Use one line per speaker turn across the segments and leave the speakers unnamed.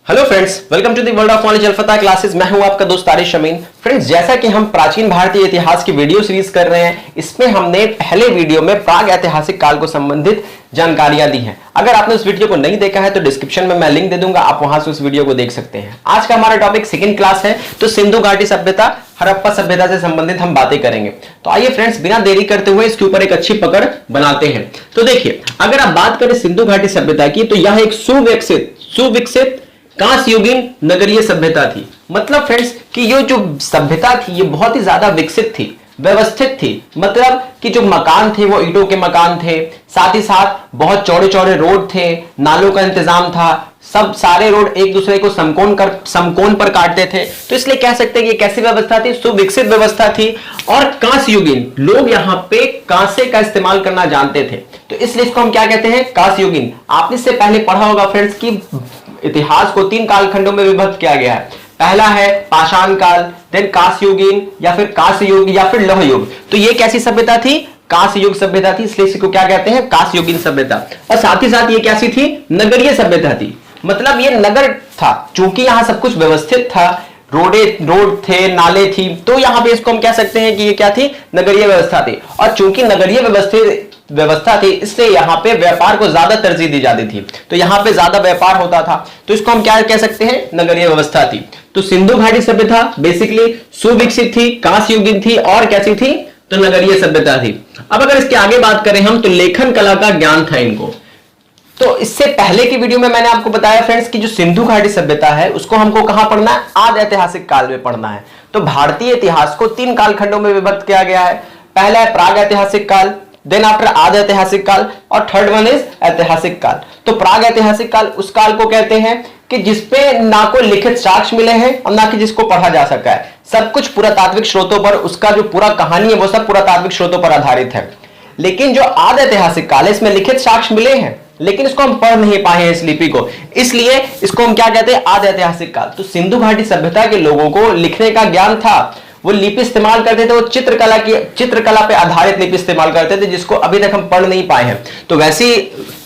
Hello friends, welcome to the world of knowledge अल्फता classes. मैं हूं आपका दोस्त तारिश अमीन। फ्रेंड्स, जैसा कि हम प्राचीन भारतीय इतिहास की वीडियो सीरीज कर रहे हैं, इसमें हमने पहले वीडियो में प्राग ऐतिहासिक काल को संबंधित जानकारियां दी हैं। अगर आपने उस वीडियो को नहीं देखा है तो डिस्क्रिप्शन में मैं लिंक दे दूंगा, आप वहां से उस वीडियो को देख सकते हैं। आज का हमारा टॉपिक सेकंड क्लास है, तो सिंधु घाटी सभ्यता, हड़प्पा सभ्यता से संबंधित हम बातें करेंगे। तो आइए फ्रेंड्स, बिना देरी करते हुए इसके ऊपर एक अच्छी पकड़ बनाते हैं। तो देखिए, अगर आप बात करें सिंधु घाटी सभ्यता की, तो यह एक सुविकसित कांस्य युगीन नगरीय सभ्यता थी। मतलब फ्रेंड्स कि ये जो सभ्यता थी ये बहुत ही ज्यादा विकसित थी, व्यवस्थित थी। मतलब कि जो मकान थे वो ईंटों के मकान थे, साथ ही साथ बहुत चौड़े चौड़े रोड थे, नालों का इंतजाम था, सब सारे रोड एक दूसरे को समकोण पर काटते थे। तो इसलिए कह सकते हैं कि कैसी व्यवस्था थी, सुविकसित व्यवस्था थी। और कांस्य युगीन, लोग यहाँ पे कांसे का इस्तेमाल करना जानते थे, तो इसलिए इसको हम क्या कहते हैं, कांस्य युगीन। आपने इससे पहले पढ़ा होगा फ्रेंड्स कि इतिहास को 3 कालखंडों में विभक्त किया गया है। पहला है पाषाण काल, देन कांस्य युगीन, या फिर कांस्य युग, या फिर लौह युग। तो ये कैसी सभ्यता थी, कांस्य युग सभ्यता थी, इसलिए इसको क्या कहते हैं, कांस्य युगीन सभ्यता। और साथ ही साथ ये कैसी थी, नगरीय सभ्यता थी। मतलब ये नगर था, चूंकि यहां सब कुछ व्यवस्थित था, रोड थे, नाले थी, तो यहां पे इसको हम कह सकते हैं कि ये क्या थी, नगरीय व्यवस्था थी। और चूंकि नगरीय व्यवस्था थी, इसलिए यहां पे व्यापार को ज्यादा तरजीह दी जाती थी, तो यहां पे ज्यादा व्यापार होता था, तो इसको हम क्या कह सकते हैं, नगरीय व्यवस्था थी। तो सिंधु घाटी सभ्यता बेसिकली सुविकसित थी, कांस्य युगीन थी, और कैसी थी, तो नगरीय सभ्यता थी। अब अगर इसके आगे बात करें हम, तो लेखन कला का ज्ञान था इनको। तो इससे पहले की वीडियो में मैंने आपको बताया फ्रेंड्स कि जो सिंधु घाटी सभ्यता है उसको हमको कहां पढ़ना है, आदि ऐतिहासिक काल में पढ़ना है। तो भारतीय इतिहास को 3 कालखंडों में विभक्त किया गया है। पहला है प्राग ऐतिहासिक काल, देन आफ्टर आदि ऐतिहासिक काल, और थर्ड वन इज ऐतिहासिक काल। तो प्राग ऐतिहासिक काल उस काल को कहते हैं कि जिसपे ना कोई लिखित साक्ष्य मिले हैं और ना कि जिसको पढ़ा जा सका है। सब कुछ पुरातात्विक स्रोतों पर, उसका जो पूरा कहानी है वो सब पुरातात्विक स्रोतों पर आधारित है। लेकिन जो आदि ऐतिहासिक काल है इसमें लिखित साक्ष्य मिले हैं, लेकिन इसको हम पढ़ नहीं पाए हैं इस लिपि को, इसलिए इसको हम क्या कहते हैं, आदि ऐतिहासिक काल। तो सिंधु घाटी सभ्यता के लोगों को लिखने का ज्ञान था, वो लिपि इस्तेमाल करते थे, वो चित्रकला पे आधारित लिपि इस्तेमाल करते थे, जिसको अभी तक हम पढ़ नहीं पाए हैं। तो वैसी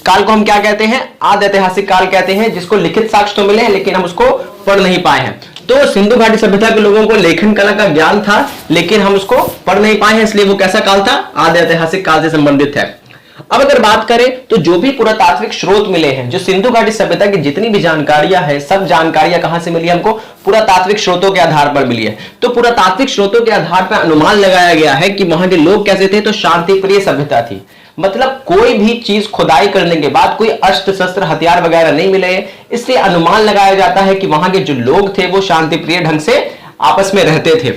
काल को हम क्या कहते हैं, आदि ऐतिहासिक काल कहते हैं, जिसको लिखित साक्ष्य तो मिले हैं लेकिन हम उसको पढ़ नहीं पाए हैं। तो सिंधु घाटी सभ्यता के लोगों को लेखन कला का ज्ञान था, लेकिन हम उसको पढ़ नहीं पाए हैं, इसलिए वो कैसा काल था, आदि ऐतिहासिक काल से संबंधित है। अब अगर बात करें तो जो भी पुरातात्विक स्रोत मिले हैं, जो सिंधु घाटी सभ्यता की जितनी भी जानकारियां हैं, सब जानकारियां कहां से मिली, हमको पुरातात्विक स्रोतों के आधार पर मिली है। तो पुरातात्विक स्रोतों के आधार पर अनुमान लगाया गया है कि वहां के लोग कैसे थे, तो शांति प्रिय सभ्यता थी। मतलब कोई भी चीज खुदाई करने के बाद कोई अस्त्र शस्त्र हथियार वगैरह नहीं मिले, इसलिए अनुमान लगाया जाता है कि वहां के जो लोग थे वो शांति प्रिय ढंग से आपस में रहते थे।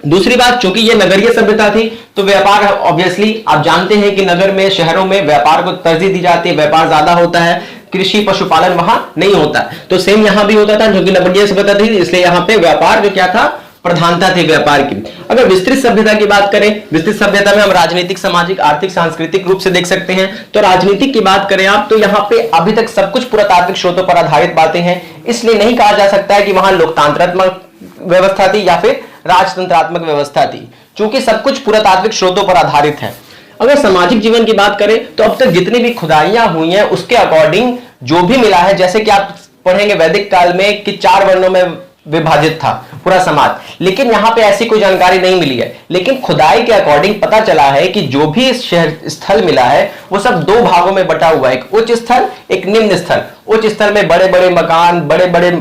दूसरी बात, चूंकि ये नगरीय सभ्यता थी तो व्यापार, ऑब्वियसली आप जानते हैं कि नगर में, शहरों में व्यापार को तरजीह दी जाती है, व्यापार ज्यादा होता है, कृषि पशुपालन वहां नहीं होता। तो सेम यहां भी होता था, क्योंकि नगरीय सभ्यता थी इसलिए यहां पे व्यापार जो क्या था, प्रधानता थी व्यापार की। अगर विस्तृत सभ्यता की बात करें, विस्तृत सभ्यता में हम राजनीतिक, सामाजिक, आर्थिक, सांस्कृतिक रूप से देख सकते हैं। तो राजनीतिक की बात करें आप, तो यहाँ पे अभी तक सब कुछ पुरातात्विक स्रोतों पर आधारित बातें हैं, इसलिए नहीं कहा जा सकता है कि वहां लोकतांत्रात्मक व्यवस्था थी या फिर राजतंत्रात्मक व्यवस्था थी, क्योंकि सब कुछ पुरातात्विक स्रोतों पर आधारित है। अगर सामाजिक जीवन की बात करें तो अब तक जितनी भी खुदाइयां हुई हैं उसके अकॉर्डिंग जो भी मिला है, जैसे कि आप पढ़ेंगे वैदिक काल में कि 4 वर्णों में विभाजित था पूरा समाज, लेकिन यहां पे ऐसी कोई जानकारी नहीं मिली है। लेकिन खुदाई के अकॉर्डिंग पता चला है कि जो भी शहर स्थल मिला है वो सब 2 भागों में बटा हुआ है, एक उच्च स्थल, एक निम्न स्थल। उच्च स्थल में बड़े बड़े मकान, बड़े बड़े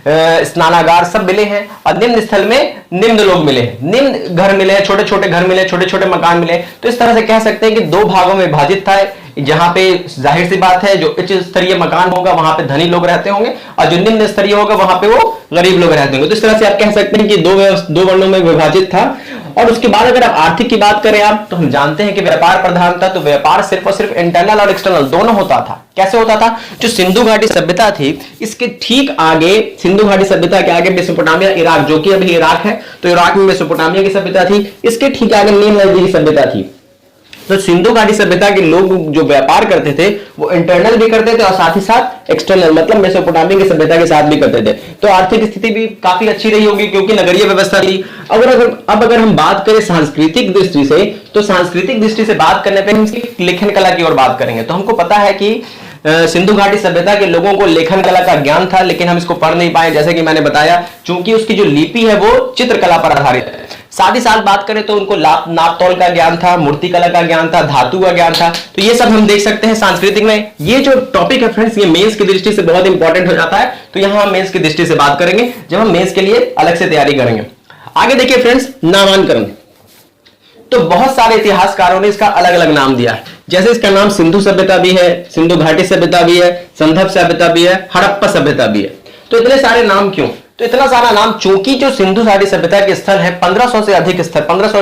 स्नानागार सब मिले हैं, और निम्न स्थल में निम्न लोग मिले हैं, निम्न घर मिले, छोटे छोटे घर मिले, छोटे छोटे मकान मिले। तो इस तरह से कह सकते हैं कि 2 भागों में विभाजित था, जहां पे जाहिर सी बात है जो उच्च स्तरीय मकान होगा वहां पे धनी लोग रहते होंगे, और जो निम्न स्तरीय होगा वहां पे वो गरीब लोग रहते होंगे। तो इस तरह से आप कह सकते हैं कि 2 वर्णों में विभाजित था। और उसके बाद अगर आप आर्थिक की बात करें आप, तो हम जानते हैं कि व्यापार प्रधान था, तो व्यापार सिर्फ और सिर्फ इंटरनल और एक्सटर्नल दोनों होता था। कैसे होता था, जो सिंधु घाटी सभ्यता थी इसके ठीक आगे, सिंधु घाटी सभ्यता के आगे मेसोपोटामिया, इराक, जो कि अभी इराक है, तो इराक में मेसोपोटामिया की सभ्यता थी, इसके ठीक आगे नील सभ्यता थी। तो सिंधु घाटी सभ्यता के लोग जो व्यापार करते थे वो इंटरनल भी करते थे और साथ ही साथ एक्सटर्नल, मतलब मेसोपोटामिया की सभ्यता के साथ भी करते थे। तो आर्थिक स्थिति भी काफी अच्छी रही होगी क्योंकि नगरीय व्यवस्था थी। अगर हम बात करें सांस्कृतिक दृष्टि से, तो सांस्कृतिक दृष्टि से बात करने पे हम लेखन कला की ओर बात करेंगे। तो हमको पता है कि सिंधु घाटी सभ्यता के लोगों को लेखन कला का ज्ञान था, लेकिन हम इसको पढ़ नहीं पाए, जैसे कि मैंने बताया, क्योंकि उसकी जो लिपि है वो चित्रकला पर आधारित है। साथ ही साथ बात करें तो उनको नाप तौल का ज्ञान था, मूर्ति कला का ज्ञान था, धातु का ज्ञान था। तो ये सब हम देख सकते हैं सांस्कृतिक में। ये जो टॉपिक है फ्रेंड्स, ये मेंस की दृष्टि से बहुत इंपॉर्टेंट हो जाता है, तो यहां हम मेंस की दृष्टि से बात करेंगे जब हम मेंस के लिए अलग से तैयारी करेंगे। आगे देखिए फ्रेंड्स, नामांकन। तो बहुत सारे इतिहासकारों ने इसका अलग अलग नाम दिया है, जैसे इसका नाम सिंधु सभ्यता भी है, सिंधु घाटी सभ्यता भी है, संदर्भ सभ्यता भी है, हड़प्पा सभ्यता भी है। तो इतने सारे नाम क्यों? तो इतना सारा नाम चूंकि जो सिंधु घाटी सभ्यता के स्थल है 1500 से अधिक स्थल, 1500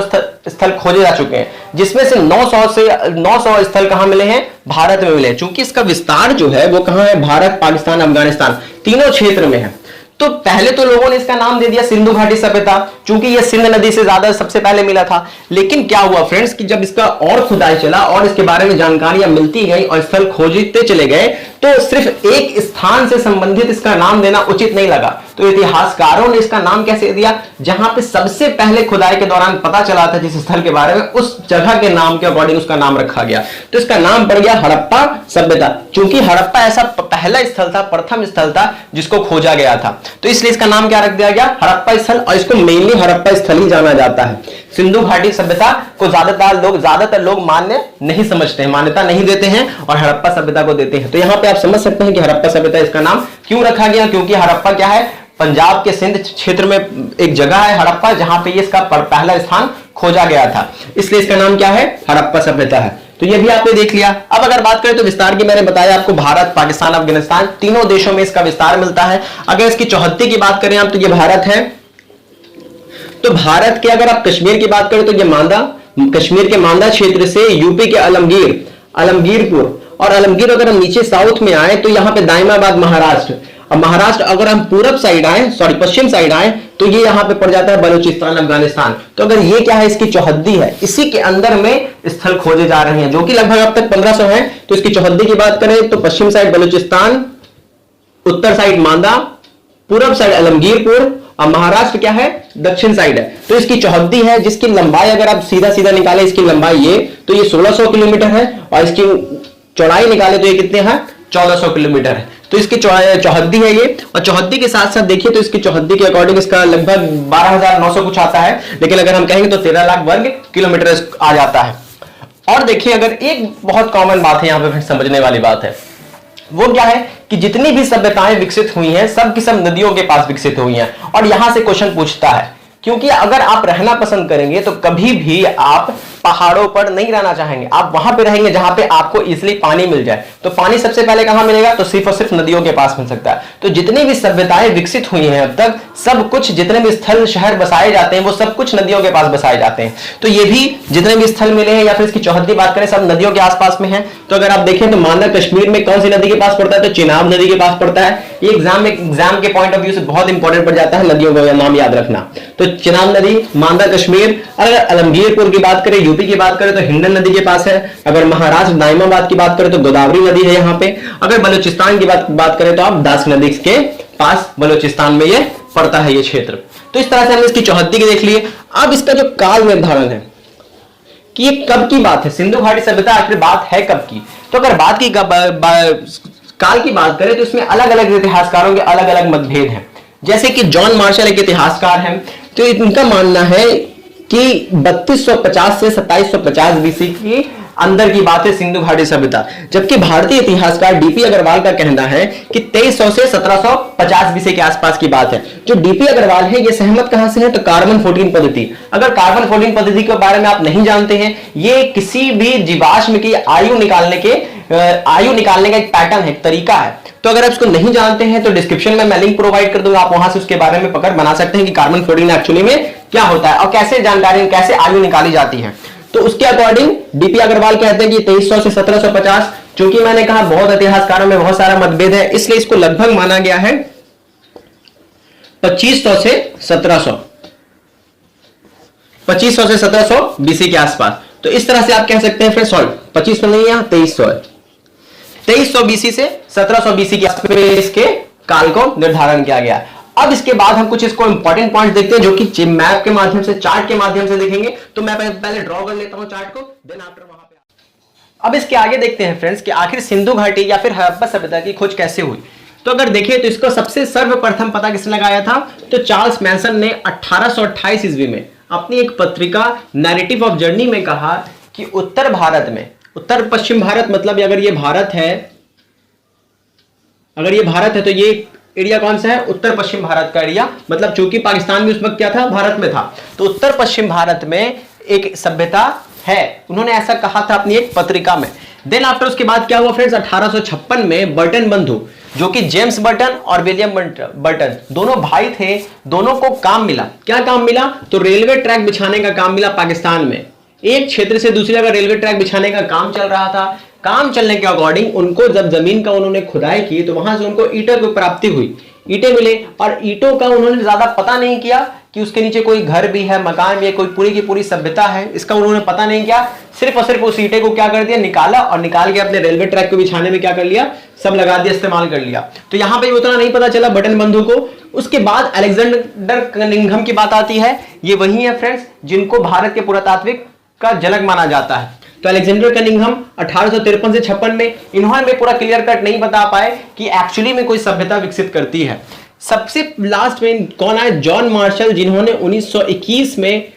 स्थल खोजे जा चुके हैं, जिसमें से 900 स्थल कहां मिले हैं? भारत में मिले हैं। चूंकि इसका विस्तार जो है वो कहां है? भारत, पाकिस्तान, अफगानिस्तान, तीनों क्षेत्र में है। तो पहले तो लोगों ने इसका नाम दे दिया सिंधु घाटी सभ्यता, क्योंकि यह सिंध नदी से ज्यादा सबसे पहले मिला था। लेकिन क्या हुआ फ्रेंड्स कि जब इसका और खुदाई चला और इसके बारे में जानकारियां मिलती गई और स्थल खोजते चले गए, तो सिर्फ एक स्थान से संबंधित इसका नाम देना उचित नहीं लगा। तो इतिहासकारों ने इसका नाम कैसे दिया? जहां पे सबसे पहले खुदाई के दौरान पता चला था जिस स्थल के बारे में, उस जगह के नाम के अकॉर्डिंग उसका नाम रखा गया। तो इसका नाम पड़ गया हड़प्पा सभ्यता, क्योंकि हड़प्पा ऐसा पहला स्थल था, प्रथम स्थल था जिसको खोजा गया था। तो इसलिए इसका नाम क्या रख दिया गया? हड़प्पा स्थल, और इसको मेनली हड़प्पा स्थल ही जाना जाता है। सिंधु घाटी सभ्यता को ज्यादातर लोग मान्य नहीं समझते हैं, मान्यता नहीं देते हैं, और हड़प्पा सभ्यता को देते हैं। तो यहां पे आप समझ सकते हैं कि हड़प्पा सभ्यता इसका नाम क्यों रखा गया, क्योंकि हड़प्पा क्या है? पंजाब के सिंध क्षेत्र में एक जगह है हड़प्पा, जहां पे इसका पहला स्थान खोजा गया था, इसलिए इसका नाम क्या है? हड़प्पा सभ्यता है। तो ये भी आपने देख लिया। अब अगर बात करें तो विस्तार की, मैंने बताया आपको भारत, पाकिस्तान, अफगानिस्तान, तीनों देशों में इसका विस्तार मिलता है। अगर इसकी चौहद्दी की बात करें आप, तो ये भारत है। तो भारत के अगर आप कश्मीर की बात करें तो ये मांदा, कश्मीर के मांदा क्षेत्र से यूपी के आलमगीरपुर, और आलमगीर अगर हम नीचे साउथ में आए तो यहां पे दाइमाबाद महाराष्ट्र। अब महाराष्ट्र अगर हम पूरब साइड आए, पश्चिम साइड आए, तो ये यहां पे पड़ जाता है बलूचिस्तान, अफगानिस्तान। तो अगर ये क्या है? इसकी चौहद्दी है, इसी के अंदर में स्थल खोजे जा रहे हैं, जो कि लगभग अब तक 1500 है। तो इसकी चौहद्दी की बात करें तो पश्चिम साइड बलूचिस्तान, उत्तर साइड मांदा, पूरब साइड आलमगीरपुर, और महाराष्ट्र क्या है? दक्षिण साइड है। तो इसकी चौहद्दी है, जिसकी लंबाई अगर आप सीधा सीधा निकाले इसकी लंबाई ये, तो ये 1600 किलोमीटर है, और इसकी चौड़ाई निकाले तो ये कितने हैं? 1400 किलोमीटर है। तो इसकी चौहद्दी है ये, और चौहद्दी के साथ साथ देखिए तो इसकी चौहद्दी के अकॉर्डिंग इसका लगभग 12,900 कुछ आता है, लेकिन अगर हम कहेंगे तो 13 लाख वर्ग किलोमीटर आ जाता है। और देखिए, अगर एक बहुत कॉमन बात है यहां पे समझने वाली बात है, वो क्या है कि जितनी भी सभ्यताएं विकसित हुई हैं सब की सब नदियों के पास विकसित हुई हैं। और यहां से क्वेश्चन पूछता है, क्योंकि अगर आप रहना पसंद करेंगे तो कभी भी आप पहाड़ों पर नहीं रहना चाहेंगे, आप वहां पे रहेंगे जहां पे आपको इजीली पानी मिल जाए। तो पानी सबसे पहले कहां मिलेगा? तो सिर्फ और सिर्फ नदियों के पास मिल सकता है। तो जितनी भी सभ्यताएं विकसित हुई हैं अब तक, सब कुछ जितने भी स्थल शहर बसाए जाते हैं वो सब कुछ नदियों के पास बसाए जाते हैं। तो ये भी जितने भी स्थल मिले हैं, या फिर इसकी चौहद्दी बात करें, सब नदियों के आसपास में है। तो अगर आप देखें तो मांदा कश्मीर में कौन सी नदी के पास पड़ता है? तो चिनाब नदी के पास पड़ता है। ये एग्जाम के पॉइंट ऑफ व्यू से बहुत इंपॉर्टेंट पड़ जाता है, नदियों का नाम याद रखना। तो चिनाब नदी, मांदा कश्मीर। अगर आलमगीरपुर की बात करें, यूपी की बात करें तो हिंडन नदी के पास है। अगर महाराष्ट्र दाइमाबाद की बात करें तो गोदावरी नदी है यहाँ पे। अगर बलूचिस्तान की बात करें तो आप दास नदी के पास बलूचिस्तान में ये पड़ता है ये क्षेत्र। तो इस तरह से हमने इसकी चौहद्दी की देख लिए। अब इसका जो काल निर्धारण है कि ये कब की बात है, सिंधु घाटी सभ्यता आखिर बात है कब की। तो अगर बात की काल की बात करें तो इसमें अलग अलग इतिहासकारों के अलग अलग मतभेद हैं। जैसे कि जॉन मार्शल एक इतिहासकार हैं, तो इनका मानना है कि 3250 से 2750 बीसी की अंदर की बात है सिंधु घाटी सभ्यता, जबकि भारतीय इतिहासकार डीपी अग्रवाल का कहना है कि 2300 से 1750 बीसी के आसपास की बात है। जो डीपी अग्रवाल है ये सहमत कहां से है? तो कार्बन 14 पद्धति। अगर कार्बन 14 पद्धति के बारे में आप नहीं जानते हैं, ये किसी भी जीवाश्म की आयु निकालने का एक पैटर्न है, एक तरीका है। तो अगर आप इसको नहीं जानते हैं तो डिस्क्रिप्शन में मैं लिंक प्रोवाइड कर दूंगा, आप वहां से उसके बारे में पकड़ बना सकते हैं कि कार्बन 14 एक्चुअली में क्या होता है और कैसे आयु निकाली जाती है। तो उसके अकॉर्डिंग डीपी अग्रवाल कहते हैं कि 2300 से 1750। चूंकि मैंने कहा बहुत इतिहासकारों में बहुत सारा मतभेद है, इसलिए इसको लगभग माना गया है 2500 से 1700 बीसी के आसपास। तो इस तरह से आप कह सकते हैं फिर 2500 नहीं है, 2300 है। 2300 बीसी से 1700 बीसी के आसपास इसके काल को निर्धारण किया गया। अब इसके बाद हम कुछ इसको इंपॉर्टेंट पॉइंट देखते हैं जो कि मैप के माध्यम से, चार्ट के माध्यम से देखेंगे। तो मैं पहले ड्रॉ कर लेता हूं चार्ट को, देन आफ्टर वहां पे अब इसके आगे देखते हैं फ्रेंड्स कि आखिर सिंधु घाटी या फिर हड़प्पा सभ्यता की खोज कैसे हुई। तो अगर देखें तो इसको सबसे सर्वप्रथम पता किसने लगाया था, तो चार्ल्स मैसन ने 1828 ईस्वी में अपनी एक पत्रिका नैरेटिव ऑफ जर्नी में कहा कि उत्तर भारत में, उत्तर पश्चिम भारत मतलब अगर ये भारत है, अगर ये भारत है तो ये एरिया कौन सा है, उत्तर पश्चिम भारत का एरिया, मतलब चूंकि पाकिस्तान भी उस वक्त क्या था, भारत में था, तो उत्तर पश्चिम भारत में एक सभ्यता है, उन्होंने ऐसा कहा था अपनी एक पत्रिका में। देन आफ्टर उसके बाद क्या हुआ फ्रेंड्स, 1856 में बर्टन बंधु, जो कि जेम्स बर्टन और विलियम बर्टन दोनों भाई थे, दोनों को काम मिला। क्या काम मिला, तो रेलवे ट्रैक बिछाने का काम मिला पाकिस्तान में। एक क्षेत्र से दूसरी जगह रेलवे ट्रैक बिछाने का काम चल रहा था। काम चलने के अकॉर्डिंग उनको जब जमीन का उन्होंने खुदाई की तो वहां से उनको ईंटों की प्राप्ति हुई, ईंटें मिले, और ईंटों का उन्होंने ज्यादा पता नहीं किया कि उसके नीचे कोई घर भी है, मकान भी है, कोई पूरी की पूरी सभ्यता है, इसका उन्होंने पता नहीं किया। सिर्फ और सिर्फ उस ईंटे को क्या कर दिया, निकाला, और निकाल के अपने रेलवे ट्रैक को बिछाने में क्या कर लिया, सब लगा दिया, इस्तेमाल कर लिया। तो यहां पे उतना नहीं पता चला बटन बंधु को। उसके बाद अलेक्जेंडर कनिंघम की बात आती है, ये वही है फ्रेंड्स जिनको भारत के पुरातात्विक का जनक माना जाता है। तो अलेक्जेंडर कनिंघम 1853 से 56 में, इन्होंने पूरा क्लियर कट नहीं बता पाए कि एक्चुअली में कोई सभ्यता विकसित करती है। सबसे लास्ट में कौन आए, जॉन मार्शल, जिन्होंने 1921 में,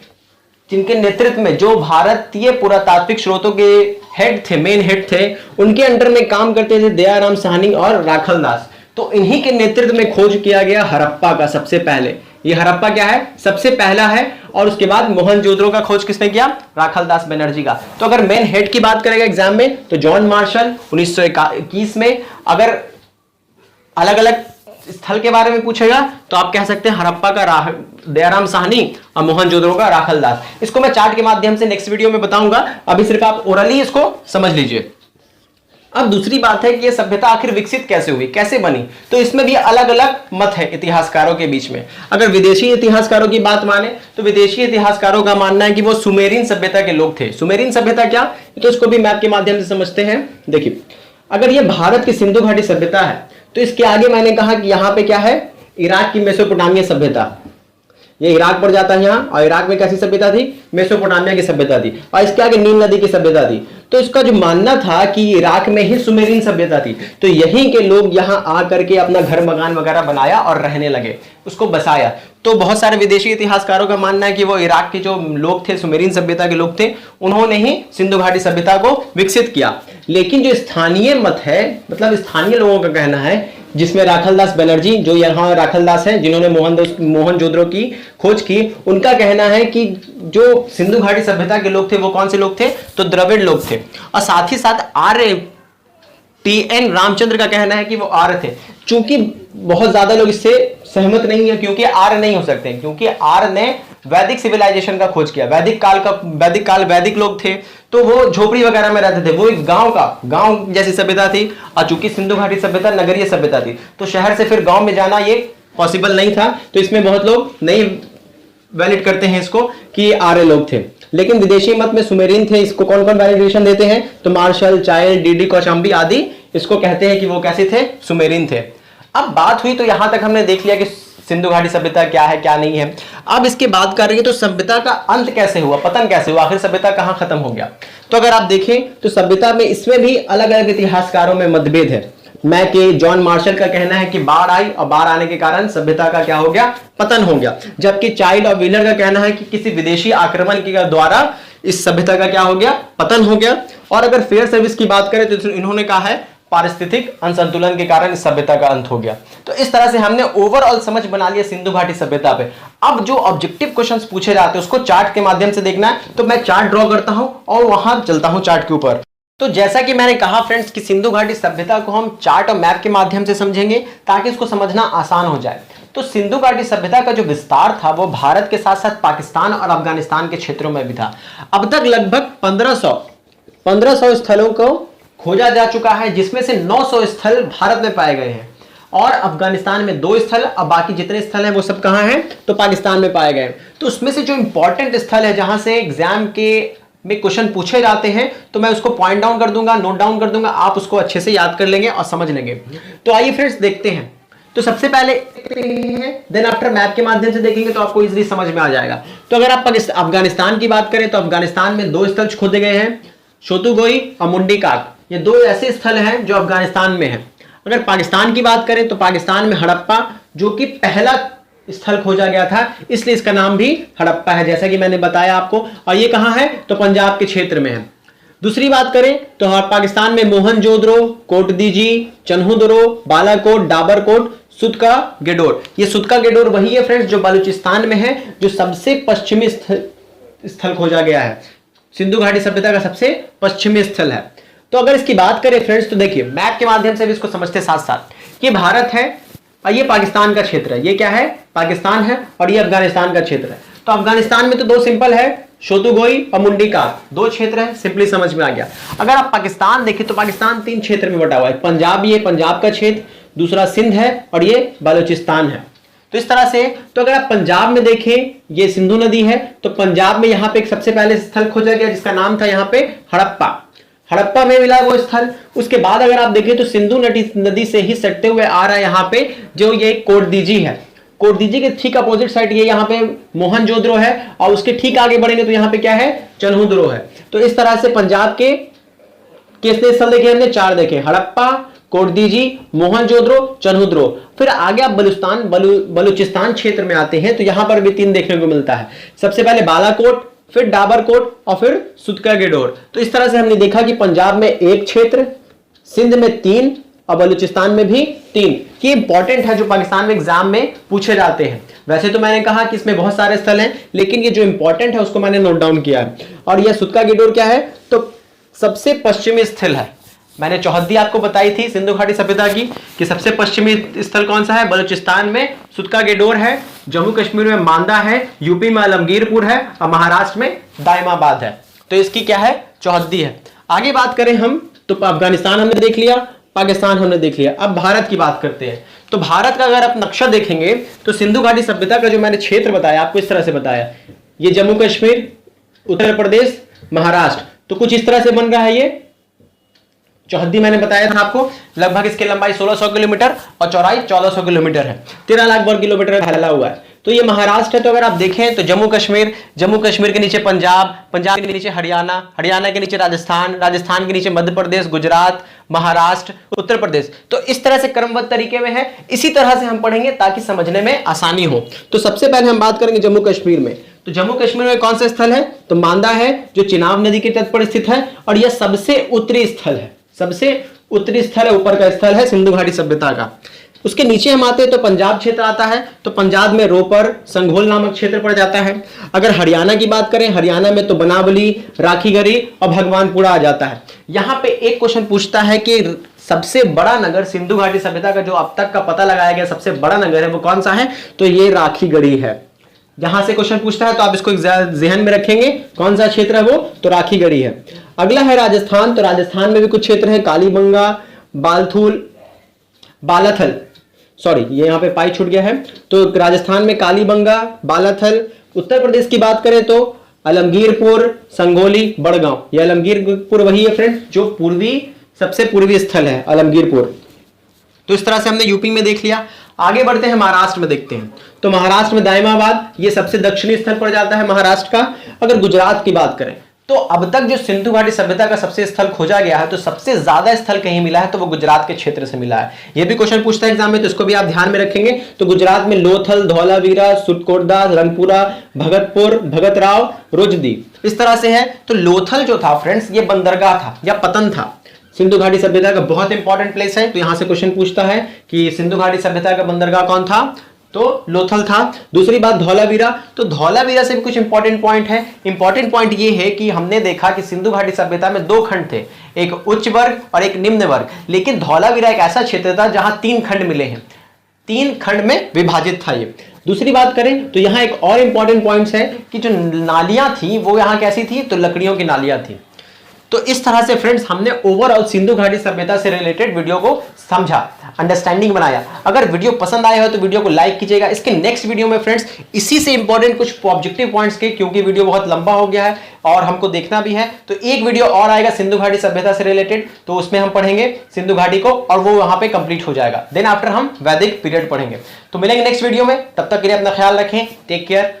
जिनके नेतृत्व में, जो भारतीय पुरातात्विक स्रोतों के हेड थे, मेन हेड थे, उनके अंडर में काम करते थे दयाराम साहनी और राखल दास। तो इन्हीं के नेतृत्व में खोज किया गया हड़प्पा का सबसे पहले। ये हड़प्पा क्या है, सबसे पहला है। और उसके बाद मोहनजोदड़ो का खोज किसने किया, राखल दास बनर्जी का। तो अगर मेन हेड की बात करेगा एग्जाम में तो जॉन मार्शल 1921 में। अगर अलग अलग स्थल के बारे में पूछेगा तो आप कह सकते हैं हड़प्पा का दयाराम साहनी और मोहनजोदड़ो का राखल दास। इसको मैं चार्ट के माध्यम से नेक्स्ट वीडियो में बताऊंगा, अभी सिर्फ आप ओरली इसको समझ लीजिए। अब दूसरी बात है कि यह सभ्यता आखिर विकसित कैसे हुई, कैसे बनी, तो इसमें भी अलग अलग मत है इतिहासकारों के बीच में। अगर विदेशी इतिहासकारों की बात माने तो विदेशी इतिहासकारों का मानना है कि वो सुमेरियन सभ्यता के लोग थे। सुमेरियन सभ्यता क्या, तो इसको भी मैप के माध्यम से समझते हैं। देखिए, अगर ये भारत की सिंधु घाटी सभ्यता है तो इसके आगे मैंने कहा कि यहां पे क्या है, इराक की मेसोपोटामिया सभ्यता, ये इराक पर जाता है यहां, और इराक में कैसी सभ्यता थी, मेसोपोटामिया की सभ्यता थी, और इसके आगे नील नदी की सभ्यता थी। तो इसका जो मानना था कि इराक में ही सुमेरियन सभ्यता थी, तो यहीं के लोग यहां आकर के अपना घर मकान वगैरह बनाया और रहने लगे, उसको बसाया। तो बहुत सारे विदेशी इतिहासकारों का मानना है कि वो इराक के जो लोग थे, सुमेरियन सभ्यता के लोग थे, उन्होंने ही सिंधु घाटी सभ्यता को विकसित किया। लेकिन जो स्थानीय मत है, मतलब स्थानीय लोगों का कहना है, जिसमें राखल दास बनर्जी, जो यहाँ राखल दास हैं जिन्होंने मोहनजोदड़ो की खोज की, उनका कहना है कि जो सिंधु घाटी सभ्यता के लोग थे वो कौन से लोग थे, तो द्रविड़ लोग थे। और साथ ही साथ आर्य, टी.एन. रामचंद्र का कहना है कि वो आर्य थे। चूंकि बहुत ज्यादा लोग इससे सहमत नहीं है, क्योंकि आर्य नहीं हो सकते, क्योंकि आर्य ने वैदिक सिविलाइजेशन का खोज किया, वैदिक लोग थे, तो वो झोपड़ी वगैरह में रहते थे, वो एक गांव जैसी सभ्यता थी। और चूंकि सिंधु घाटी सभ्यता नगरीय सभ्यता थी, तो शहर से फिर गांव में जाना ये पॉसिबल नहीं था। तो इसमें बहुत लोग नहीं वैलिड करते हैं इसको कि आर्य लोग थे। लेकिन विदेशी मत में सुमेरियन थे। इसको कौन कौन वैलिडेशन देते हैं, तो मार्शल, चाइल्ड, डी.डी. कौशाम्बी आदि इसको कहते हैं कि वो कैसे थे, सुमेरियन थे। अब बात हुई तो यहां तक हमने देख लिया कि सिंधु घाटी सभ्यता क्या है क्या नहीं है। अब इसके बाद कर रही है तो सभ्यता का अंत कैसे हुआ, पतन कैसे हुआ, आखिर सभ्यता कहां खत्म हो गया। तो अगर आप देखें तो सभ्यता में इसमें भी अलग अलग इतिहासकारों में मतभेद है। मैं के जॉन मार्शल का कहना है कि बाढ़ आई और बाढ़ आने के कारण सभ्यता का क्या हो गया, पतन हो गया। जबकि चाइल्ड और व्हीलर का कहना है कि किसी विदेशी आक्रमण के द्वारा इस सभ्यता का क्या हो गया, पतन हो गया। और अगर फेयर सर्विस की बात करें तो इन्होंने कहा है पारिस्थितिक असंतुलन के कारण इस सभ्यता का अंत हो गया। तो इस तरह से हमने ओवरऑल समझ बना लिया सिंधु घाटी सभ्यता पे। अब जो ऑब्जेक्टिव क्वेश्चंस पूछे जाते हैं उसको चार्ट के माध्यम से देखना है, तो मैं चार्ट ड्रॉ करता हूं और वहां चलता हूं चार्ट के ऊपर। तो जैसा कि मैंने कहा फ्रेंड्स कि सिंधु घाटी सभ्यता को हम चार्ट और मैप के माध्यम से समझेंगे ताकि इसको समझना आसान हो जाए। तो सिंधु घाटी सभ्यता का जो विस्तार था वो भारत के साथ साथ पाकिस्तान और अफगानिस्तान के क्षेत्रों में भी था। अब तक लगभग 1500 स्थलों को खोजा जा चुका है, जिसमें से 900 स्थल भारत में पाए गए हैं और अफगानिस्तान में 2 स्थल, अब बाकी जितने स्थल हैं वो सब कहां हैं, तो पाकिस्तान में पाए गए। तो उसमें से जो इंपॉर्टेंट स्थल है जहां से एग्जाम के में क्वेश्चन पूछे जाते हैं तो मैं उसको पॉइंट डाउन कर दूंगा, नोट डाउन कर दूंगा, आप उसको अच्छे से याद कर लेंगे और समझ लेंगे। तो आइए फ्रेंड्स देखते हैं। तो सबसे पहले देन आफ्टर मैप के माध्यम से देखेंगे तो आपको इजीली समझ में आ जाएगा। तो अगर आप अफगानिस्तान की बात करें तो अफगानिस्तान में 2 स्थल खोजे गए हैं, शोतुगोई और मुंडीकाक, ये दो ऐसे स्थल हैं जो अफगानिस्तान में हैं। अगर पाकिस्तान की बात करें तो पाकिस्तान में हड़प्पा, जो कि पहला स्थल खोजा गया था, इसलिए इसका नाम भी हड़प्पा है, जैसा कि मैंने बताया आपको। और ये कहां है? तो पंजाब के क्षेत्र में है। दूसरी बात करें तो पाकिस्तान में मोहनजोदड़ो, कोटदीजी, चन्हुदरो, बालाकोट, डाबरकोट, सुतका गेडोर, ये सुतका गेडोर वही है फ्रेंड्स जो बलूचिस्तान में है, जो सबसे पश्चिमी स्थल खोजा गया है, सिंधु घाटी सभ्यता का सबसे पश्चिमी स्थल है। तो अगर इसकी बात करें फ्रेंड्स तो देखिए मैप के माध्यम से भी इसको समझते साथ साथ, ये भारत है और ये पाकिस्तान का क्षेत्र है। ये क्या है? पाकिस्तान है और ये अफगानिस्तान का क्षेत्र है। तो अफगानिस्तान में तो दो सिंपल है, शोतुगोई और मुंडीकाक, दो क्षेत्र है, सिंपली समझ में आ गया। अगर आप पाकिस्तान देखें तो पाकिस्तान तीन क्षेत्र में बटा हुआ है, पंजाब, ये पंजाब का क्षेत्र, दूसरा सिंध है और ये बलूचिस्तान है। तो इस तरह से, तो अगर आप पंजाब में देखें, ये सिंधु नदी है, तो पंजाब में यहां पे एक सबसे पहले स्थल खोजा गया जिसका नाम था यहां पे हड़प्पा। हड़प्पा में मिला वो स्थल। उसके बाद अगर आप देखें तो सिंधु नदी से ही सटते हुए आ रहा है यहां पे जो ये कोटदीजी है। कोटदीजी के ठीक अपोजिट साइड ये यहाँ पे मोहनजोदड़ो है और उसके ठीक आगे बढ़ेंगे तो यहाँ पे क्या है? चन्हुदरो है। तो इस तरह से पंजाब के कितने स्थल देखे हमने? 4 देखे, हड़प्पा, कोटदीजी, मोहनजोदड़ो, चन्हुदरो। फिर आगे आप बलूचिस्तान क्षेत्र में आते हैं तो यहां पर भी 3 देखने को मिलता है। सबसे पहले बालाकोट, फिर डाबरकोट और फिर सुतका गेडोर। तो इस तरह से हमने देखा कि पंजाब में 1 क्षेत्र, सिंध में 3 और बलूचिस्तान में भी 3। ये इंपॉर्टेंट है जो पाकिस्तान में एग्जाम में पूछे जाते हैं। वैसे तो मैंने कहा कि इसमें बहुत सारे स्थल हैं, लेकिन ये जो इंपॉर्टेंट है उसको मैंने नोट डाउन किया है। और यह सुतका गेडोर क्या है? तो सबसे पश्चिमी स्थल है। मैंने चौहद्दी आपको बताई थी सिंधु घाटी सभ्यता की कि सबसे पश्चिमी स्थल कौन सा है? बलूचिस्तान में सुतका गेडोर है, जम्मू कश्मीर में मांदा है, यूपी में आलमगीरपुर है और महाराष्ट्र में दायमाबाद है। तो इसकी क्या है? चौहद्दी है। आगे बात करें हम तो अफगानिस्तान हमने देख लिया, पाकिस्तान हमने देख लिया। अब भारत की बात करते हैं। तो भारत का अगर आप नक्शा देखेंगे तो सिंधु घाटी सभ्यता का जो मैंने क्षेत्र बताया आपको, इस तरह से बताया, ये जम्मू कश्मीर, उत्तर प्रदेश, महाराष्ट्र, तो कुछ इस तरह से बन रहा है। ये चौहद्दी मैंने बताया था आपको, लगभग इसकी लंबाई 1600 किलोमीटर और चौड़ाई 1400 किलोमीटर है, 13 लाख वर्ग किलोमीटर फैला हुआ है। तो ये महाराष्ट्र है। तो अगर आप देखें तो जम्मू कश्मीर के नीचे पंजाब, पंजाब के नीचे हरियाणा, हरियाणा के नीचे राजस्थान, राजस्थान के नीचे मध्य प्रदेश, गुजरात, महाराष्ट्र, उत्तर प्रदेश। तो इस तरह से क्रमबद्ध तरीके में है। इसी तरह से हम पढ़ेंगे ताकि समझने में आसानी हो। तो सबसे पहले हम बात करेंगे जम्मू कश्मीर में। तो जम्मू कश्मीर में कौन सा स्थल है? तो मांदा है, जो चिनाब नदी के तट पर स्थित है और यह सबसे उत्तरी स्थल है, सबसे उत्तरी स्थल है, ऊपर का स्थल है सिंधु घाटी सभ्यता का। उसके नीचे हम आते हैं तो पंजाब क्षेत्र आता है। तो पंजाब में रोपर, संघोल नामक क्षेत्र पड़ जाता है। अगर हरियाणा की बात करें, हरियाणा में तो बनावली, राखीगढ़ी और भगवानपुरा आ जाता है। यहां पे एक क्वेश्चन पूछता है कि सबसे बड़ा नगर सिंधु घाटी सभ्यता का जो अब तक का पता लगाया गया सबसे बड़ा नगर है वो कौन सा है? तो ये राखीगढ़ी है। यहां से क्वेश्चन पूछता है तो आप इसको ध्यान में रखेंगे, कौन सा क्षेत्र है वो? तो राखीगढ़ी है। अगला है राजस्थान। तो राजस्थान में भी कुछ क्षेत्र हैं, कालीबंगा, बालाथल, सॉरी ये यहाँ पे पाई छूट गया है। तो राजस्थान में कालीबंगा, बालाथल। उत्तर प्रदेश की बात करें तो आलमगीरपुर, संगोली, बड़गांव। ये आलमगीरपुर वही है फ्रेंड जो सबसे पूर्वी स्थल है, आलमगीरपुर। तो इस तरह से हमने यूपी में देख लिया। आगे बढ़ते हैं, महाराष्ट्र में देखते हैं। तो महाराष्ट्र में दायमाबाद, ये सबसे दक्षिणी स्थल पर जाता है महाराष्ट्र का। अगर गुजरात की बात करें तो अब तक जो सिंधु घाटी सभ्यता का सबसे स्थल खोजा गया है तो सबसे ज्यादा स्थल कहीं मिला है तो वो गुजरात के क्षेत्र से मिला है। ये भी क्वेश्चन पूछता है एग्जाम में, तो इसको भी आप ध्यान में रखेंगे। तो गुजरात में लोथल, धौलावीरा, सुटकोटदा, रंगपुरा, भगतपुर, भगतराव, रोजदी, इस तरह से है। तो लोथल जो था फ्रेंड्स ये बंदरगाह था या पतन था, सिंधु घाटी सभ्यता का बहुत इंपॉर्टेंट प्लेस है। तो यहां से क्वेश्चन पूछता है कि सिंधु घाटी सभ्यता का बंदरगाह कौन था? तो लोथल था। दूसरी बात धौलावीरा। तो धौलावीरा से भी कुछ इंपॉर्टेंट पॉइंट है। इंपॉर्टेंट पॉइंट ये है कि हमने देखा कि सिंधु घाटी सभ्यता में 2 खंड थे, एक उच्च वर्ग और एक निम्न वर्ग, लेकिन धौलावीरा एक ऐसा क्षेत्र था जहां 3 खंड मिले हैं, 3 खंड में विभाजित था ये। दूसरी बात करें तो यहां एक और इंपॉर्टेंट पॉइंट है कि जो नालियां थी वो यहां कैसी थी? तो लकड़ियों की नालियां थी। तो इस तरह से फ्रेंड्स हमने ओवरऑल सिंधु घाटी सभ्यता से रिलेटेड वीडियो को समझा, अंडरस्टैंडिंग बनाया। अगर वीडियो पसंद आया हो तो वीडियो को लाइक कीजिएगा। इसके नेक्स्ट वीडियो में फ्रेंड्स इसी से इंपॉर्टेंट कुछ ऑब्जेक्टिव पॉइंट्स के, क्योंकि वीडियो बहुत लंबा हो गया है और हमको देखना भी है, तो एक वीडियो और आएगा सिंधु घाटी सभ्यता से रिलेटेड, तो उसमें हम पढ़ेंगे सिंधु घाटी को और वो वहां पे कंप्लीट हो जाएगा। देन आफ्टर हम वैदिक पीरियड पढ़ेंगे। तो मिलेंगे नेक्स्ट वीडियो में, तब तक के लिए अपना ख्याल रखें, टेक केयर।